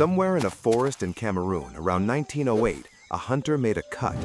Somewhere in a forest in Cameroon around 1908, a hunter made a cut.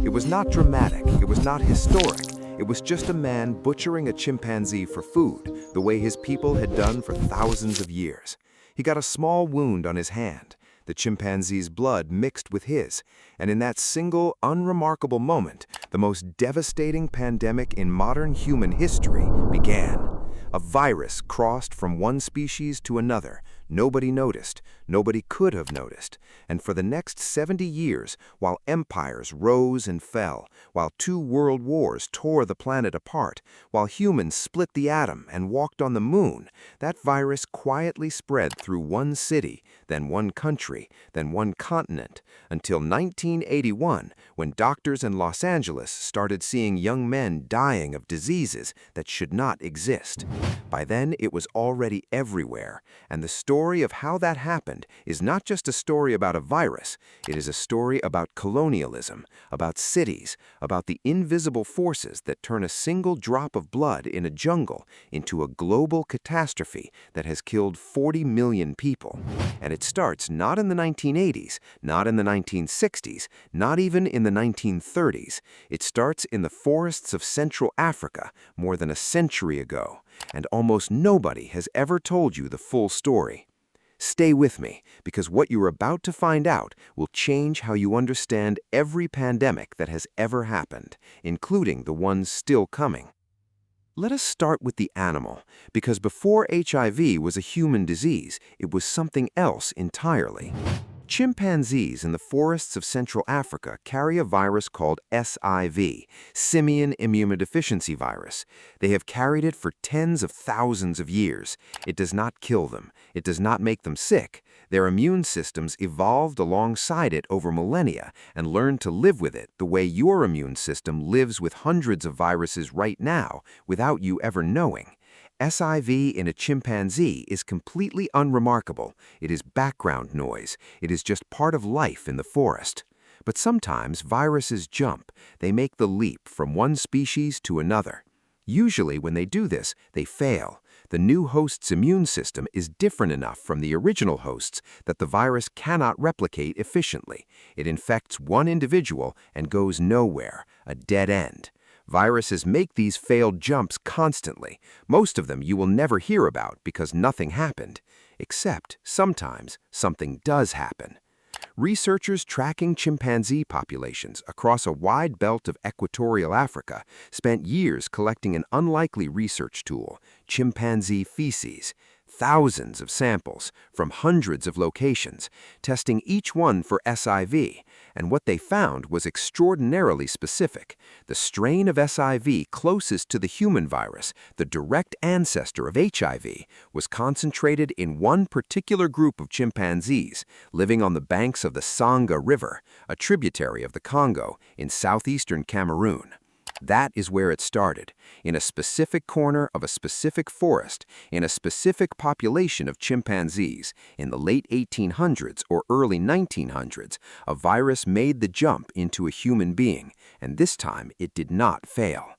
It was not dramatic, it was not historic. It was just a man butchering a chimpanzee for food, the way his people had done for thousands of years. He got a small wound on his hand. The chimpanzee's blood mixed with his, and in that single, unremarkable moment, the most devastating pandemic in modern human history began. A virus crossed from one species to another. Nobody noticed. Nobody could have noticed. And for the next 70 years, while empires rose and fell, while 2 world wars tore the planet apart, while humans split the atom and walked on the moon, that virus quietly spread through one city, then one country, then one continent, until 1981, when doctors in Los Angeles started seeing young men dying of diseases that should not exist. By then, it was already everywhere, and the story of how that happened is not just a story about a virus, it is a story about colonialism, about cities, about the invisible forces that turn a single drop of blood in a jungle into a global catastrophe that has killed 40 million people. And it starts not in the 1980s, not in the 1960s, not even in the 1930s. It starts in the forests of Central Africa more than a century ago. And almost nobody has ever told you the full story. Stay with me, because what you're about to find out will change how you understand every pandemic that has ever happened, including the ones still coming. Let us start with the animal, because before HIV was a human disease, it was something else entirely. Chimpanzees in the forests of Central Africa carry a virus called SIV, simian immunodeficiency virus. They have carried it for tens of thousands of years. It does not kill them. It does not make them sick. Their immune systems evolved alongside it over millennia and learned to live with it the way your immune system lives with hundreds of viruses right now without you ever knowing. SIV in a chimpanzee is completely unremarkable. It is background noise. It is just part of life in the forest. But sometimes viruses jump. They make the leap from one species to another. Usually when they do this, they fail. The new host's immune system is different enough from the original host's that the virus cannot replicate efficiently. It infects one individual and goes nowhere, a dead end. Viruses make these failed jumps constantly. Most of them you will never hear about because nothing happened. Except, sometimes, something does happen. Researchers tracking chimpanzee populations across a wide belt of equatorial Africa spent years collecting an unlikely research tool, chimpanzee feces. Thousands of samples from hundreds of locations, testing each one for SIV, and what they found was extraordinarily specific. The strain of SIV closest to the human virus, the direct ancestor of HIV, was concentrated in one particular group of chimpanzees living on the banks of the Sangha River, a tributary of the Congo in southeastern Cameroon. That is where it started, in a specific corner of a specific forest, in a specific population of chimpanzees. In the late 1800s or early 1900s, a virus made the jump into a human being, and this time it did not fail.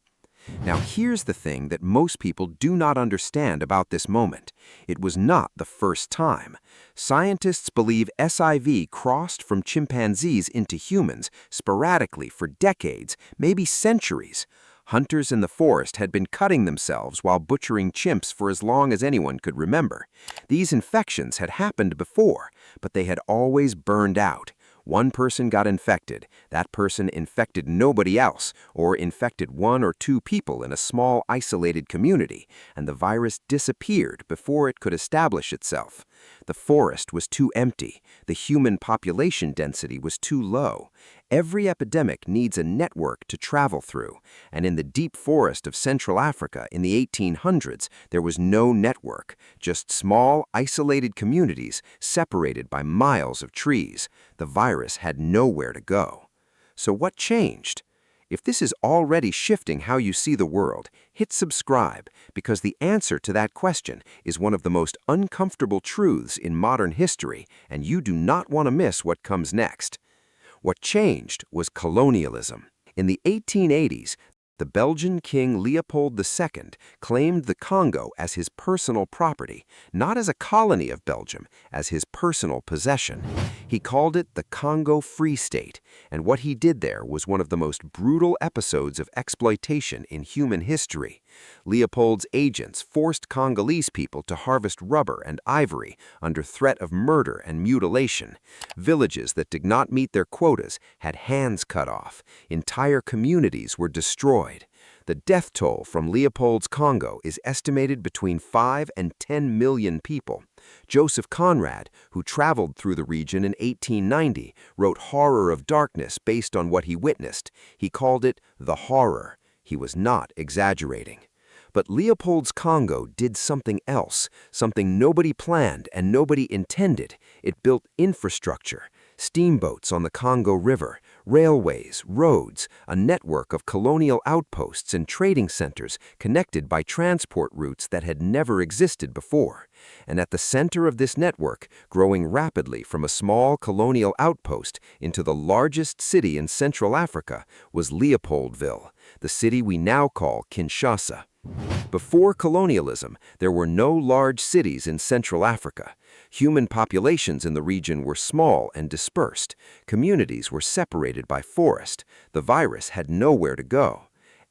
Now here's the thing that most people do not understand about this moment. It was not the first time. Scientists believe SIV crossed from chimpanzees into humans sporadically for decades, maybe centuries. Hunters in the forest had been cutting themselves while butchering chimps for as long as anyone could remember. These infections had happened before, but they had always burned out. One person got infected, that person infected nobody else, or infected 1 or 2 people in a small isolated community, and the virus disappeared before it could establish itself. The forest was too empty, the human population density was too low. Every epidemic needs a network to travel through, and in the deep forest of Central Africa in the 1800s, there was no network, just small, isolated communities separated by miles of trees. The virus had nowhere to go. So what changed? If this is already shifting how you see the world, hit subscribe, because the answer to that question is one of the most uncomfortable truths in modern history, and you do not want to miss what comes next. What changed was colonialism. In the 1880s, the Belgian King Leopold II claimed the Congo as his personal property, not as a colony of Belgium, as his personal possession. He called it the Congo Free State, and what he did there was one of the most brutal episodes of exploitation in human history. Leopold's agents forced Congolese people to harvest rubber and ivory under threat of murder and mutilation. Villages that did not meet their quotas had hands cut off. Entire communities were destroyed. The death toll from Leopold's Congo is estimated between 5 and 10 million people. Joseph Conrad, who traveled through the region in 1890, wrote Horror of Darkness based on what he witnessed. He called it the horror. He was not exaggerating. But Leopold's Congo did something else, something nobody planned and nobody intended. It built infrastructure. Steamboats on the Congo River, railways, roads, a network of colonial outposts and trading centers connected by transport routes that had never existed before. And at the center of this network, growing rapidly from a small colonial outpost into the largest city in Central Africa, was Leopoldville, the city we now call Kinshasa. Before colonialism, there were no large cities in Central Africa. Human populations in the region were small and dispersed. Communities were separated by forest. The virus had nowhere to go.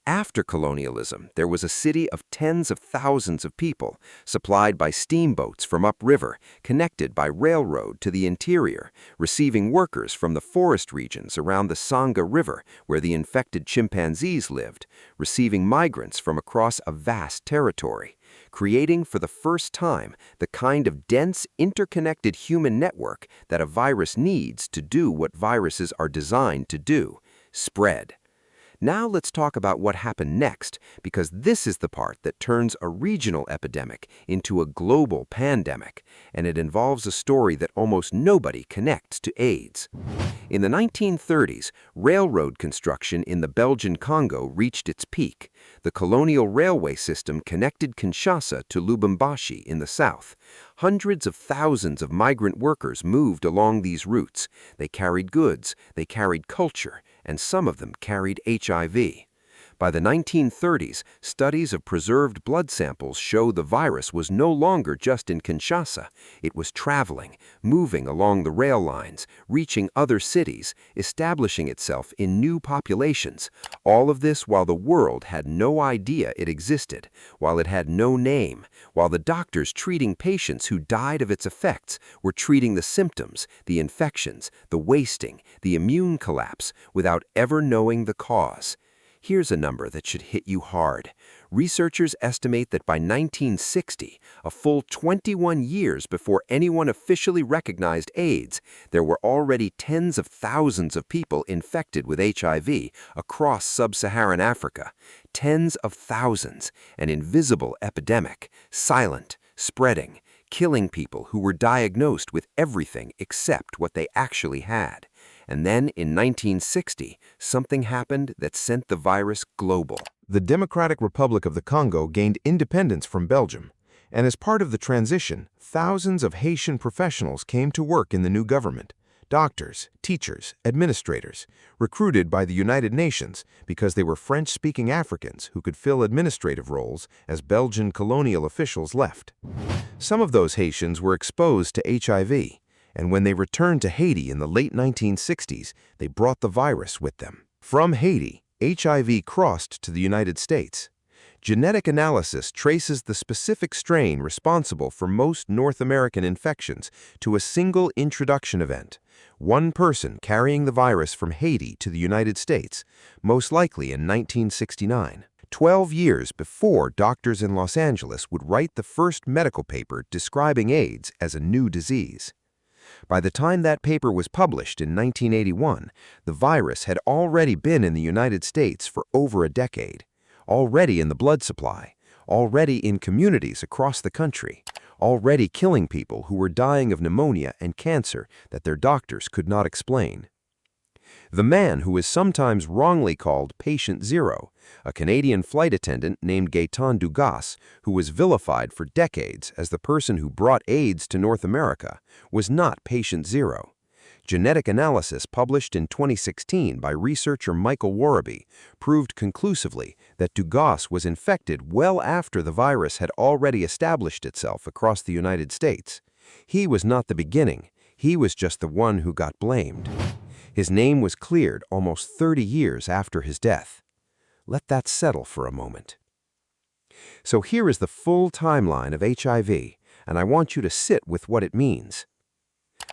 After colonialism, there was a city of tens of thousands of people, supplied by steamboats from upriver, connected by railroad to the interior, receiving workers from the forest regions around the Sangha River, where the infected chimpanzees lived, receiving migrants from across a vast territory, creating for the first time the kind of dense, interconnected human network that a virus needs to do what viruses are designed to do: spread. Now let's talk about what happened next, because this is the part that turns a regional epidemic into a global pandemic, and it involves a story that almost nobody connects to AIDS. In the 1930s, railroad construction in the Belgian Congo reached its peak. The colonial railway system connected Kinshasa to Lubumbashi in the south. Hundreds of thousands of migrant workers moved along these routes. They carried goods, they carried culture, and some of them carried HIV. By the 1930s, studies of preserved blood samples show the virus was no longer just in Kinshasa. It was traveling, moving along the rail lines, reaching other cities, establishing itself in new populations. All of this while the world had no idea it existed, while it had no name, while the doctors treating patients who died of its effects were treating the symptoms, the infections, the wasting, the immune collapse, without ever knowing the cause. Here's a number that should hit you hard. Researchers estimate that by 1960, a full 21 years before anyone officially recognized AIDS, there were already tens of thousands of people infected with HIV across sub-Saharan Africa. Tens of thousands, an invisible epidemic, silent, spreading, killing people who were diagnosed with everything except what they actually had. And then in 1960, something happened that sent the virus global. The Democratic Republic of the Congo gained independence from Belgium, and as part of the transition, thousands of Haitian professionals came to work in the new government. Doctors, teachers, administrators, recruited by the United Nations because they were French-speaking Africans who could fill administrative roles as Belgian colonial officials left. Some of those Haitians were exposed to HIV, and when they returned to Haiti in the late 1960s, they brought the virus with them. From Haiti, HIV crossed to the United States. Genetic analysis traces the specific strain responsible for most North American infections to a single introduction event, one person carrying the virus from Haiti to the United States, most likely in 1969. 12 years before doctors in Los Angeles would write the first medical paper describing AIDS as a new disease. By the time that paper was published in 1981, the virus had already been in the United States for over a decade, already in the blood supply, already in communities across the country, already killing people who were dying of pneumonia and cancer that their doctors could not explain. The man who is sometimes wrongly called Patient Zero, a Canadian flight attendant named Gaetan Dugas, who was vilified for decades as the person who brought AIDS to North America, was not Patient Zero. Genetic analysis published in 2016 by researcher Michael Warabi proved conclusively that Dugas was infected well after the virus had already established itself across the United States. He was not the beginning, he was just the one who got blamed. His name was cleared almost 30 years after his death. Let that settle for a moment. So here is the full timeline of HIV, and I want you to sit with what it means.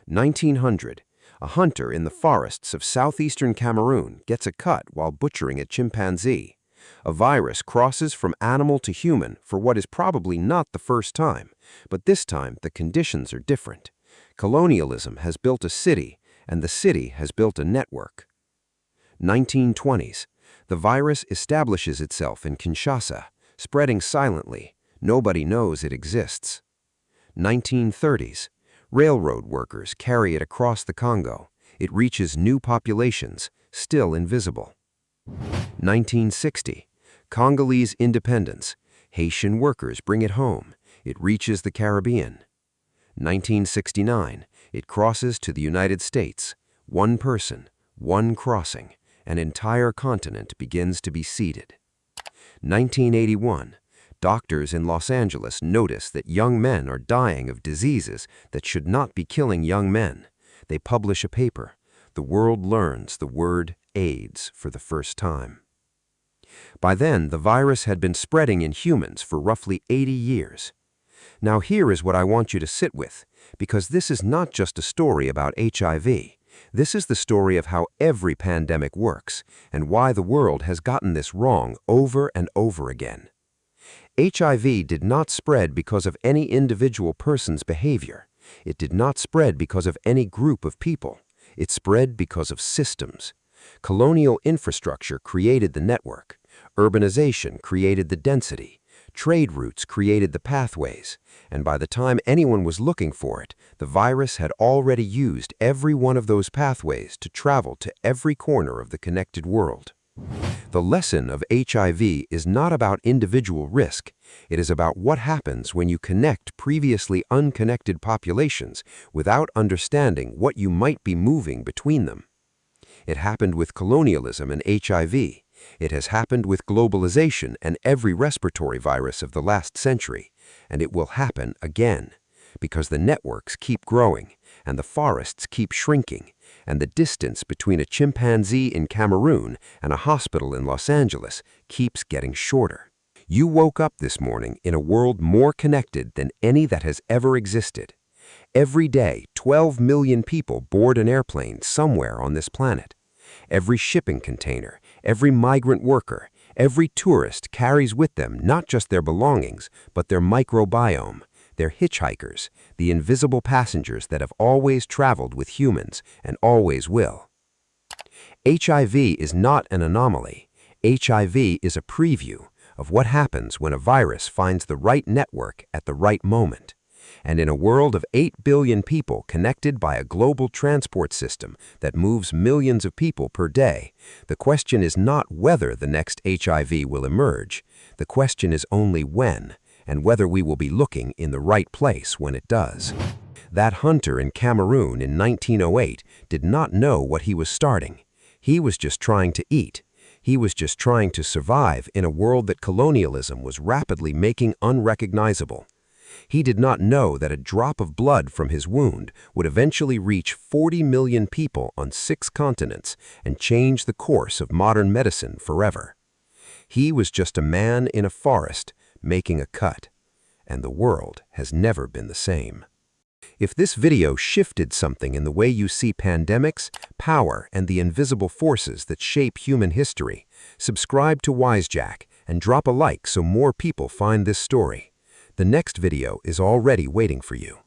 1900, a hunter in the forests of southeastern Cameroon gets a cut while butchering a chimpanzee. A virus crosses from animal to human for what is probably not the first time, but this time the conditions are different. Colonialism has built a city, and the city has built a network. 1920s, the virus establishes itself in Kinshasa, spreading silently. Nobody knows it exists. 1930s, railroad workers carry it across the Congo. It reaches new populations, still invisible. 1960, Congolese independence. Haitian workers bring it home. It reaches the Caribbean. 1969, it crosses to the United States. One person, one crossing. An entire continent begins to be seeded. 1981, doctors in Los Angeles notice that young men are dying of diseases that should not be killing young men. They publish a paper. The world learns the word AIDS for the first time. By then, the virus had been spreading in humans for roughly 80 years. Now here is what I want you to sit with, because this is not just a story about HIV. This is the story of how every pandemic works and why the world has gotten this wrong over and over again. HIV did not spread because of any individual person's behavior. It did not spread because of any group of people. It spread because of systems. Colonial infrastructure created the network. Urbanization created the density. Trade routes created the pathways, and by the time anyone was looking for it, the virus had already used every one of those pathways to travel to every corner of the connected world. The lesson of HIV is not about individual risk. It is about what happens when you connect previously unconnected populations without understanding what you might be moving between them. It happened with colonialism and HIV. It has happened with globalization and every respiratory virus of the last century, and it will happen again, because the networks keep growing, and the forests keep shrinking, and the distance between a chimpanzee in Cameroon and a hospital in Los Angeles keeps getting shorter. You woke up this morning in a world more connected than any that has ever existed. Every day, 12 million people board an airplane somewhere on this planet. Every shipping container, every migrant worker, every tourist carries with them not just their belongings, but their microbiome, their hitchhikers, the invisible passengers that have always traveled with humans and always will. HIV is not an anomaly. HIV is a preview of what happens when a virus finds the right network at the right moment. And in a world of 8 billion people connected by a global transport system that moves millions of people per day, the question is not whether the next HIV will emerge. The question is only when, and whether we will be looking in the right place when it does. That hunter in Cameroon in 1908 did not know what he was starting. He was just trying to eat. He was just trying to survive in a world that colonialism was rapidly making unrecognizable. He did not know that a drop of blood from his wound would eventually reach 40 million people on 6 continents and change the course of modern medicine forever. He was just a man in a forest making a cut, and the world has never been the same. If this video shifted something in the way you see pandemics, power, and the invisible forces that shape human history, subscribe to Wisejack and drop a like so more people find this story. The next video is already waiting for you.